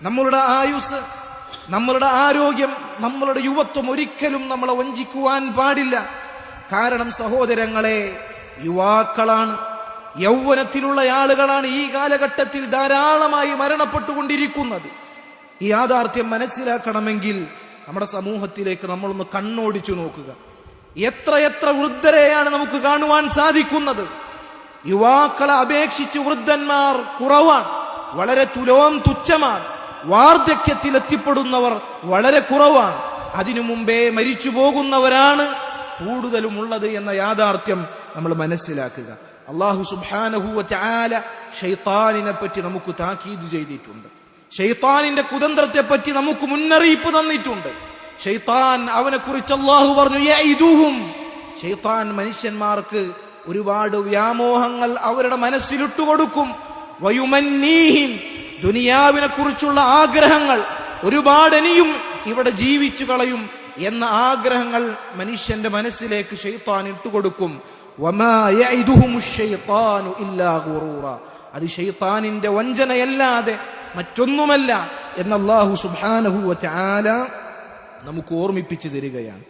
നമ്മളുടെ ആയുസ്, നമ്മളുടെ ആരോഗ്യം, നമ്മളുടെ യുവത്വം ഒരിക്കലും നമ്മളെ വഞ്ചിക്കുവാൻ പാടില്ല. കാരണം സഹോദരങ്ങളെ, യുവാക്കളാണ്, യൗവനത്തിലുള്ള ആളുകളാണ് ഈ കാലഘട്ടത്തിൽ ധാരാളമായി മരണപ്പെട്ടുകൊണ്ടിരിക്കുന്നത്. ഈ യാഥാർത്ഥ്യം മനസ്സിലാക്കണമെങ്കിൽ നമ്മുടെ സമൂഹത്തിലേക്ക് നമ്മളൊന്ന് കണ്ണോടിച്ചു നോക്കുക. എത്ര വൃദ്ധരെയാണ് നമുക്ക് കാണുവാൻ സാധിക്കുന്നത്. യുവാക്കളെ അപേക്ഷിച്ച് വൃദ്ധന്മാർ കുറവാണ്, വളരെ തുച്ഛമാണ്. വാർദ്ധക്യത്തിൽ എത്തിപ്പെടുന്നവർ വളരെ കുറവാണ്. അതിനു മുമ്പേ മരിച്ചു പോകുന്നവരാണ് കൂടുതലുമുള്ളത് എന്ന യാഥാർത്ഥ്യം നമ്മൾ മനസ്സിലാക്കുക. അല്ലാഹു സുബ്ഹാനഹു വ തആല ശൈത്താനിനെ പറ്റി നമുക്ക് താക്കീത് ചെയ്തിട്ടുണ്ട്. ശൈത്താനിന്റെ കുതന്ത്രത്തെപ്പറ്റി നമുക്ക് മുന്നറിയിപ്പ് തന്നിട്ടുണ്ട്. ശൈത്താൻ, അവനെ കുറിച്ച് അല്ലാഹു പറഞ്ഞു, യഇദുഹും, ശൈത്താൻ മനുഷ്യന്മാർക്ക് ഒരുപാട് വ്യാമോഹങ്ങൾ അവരുടെ മനസ്സിലിട്ടുകൊടുക്കും. വയുമന്നീഹിം, ദുനിയാവിനെ കുറിച്ചുള്ള ആഗ്രഹങ്ങൾ ഒരുപാട്, ഇനിയും ഇവിടെ ജീവിച്ചു കളയും എന്ന ആഗ്രഹങ്ങൾ മനുഷ്യന്റെ മനസ്സിലേക്ക് ശൈത്താൻ ഇട്ടുകൊടുക്കും. വമാ യഇദുഹുമുശ് ശൈത്താനു ഇല്ലാ ഗുറൂറ, അത് ശൈത്താനിന്റെ വഞ്ചനയല്ലാതെ മറ്റൊന്നുമല്ല എന്ന് അല്ലാഹു സുബ്ഹാനഹു വ തആല നമുക്ക് ഓർമ്മിപ്പിച്ചു തരികയാണ്.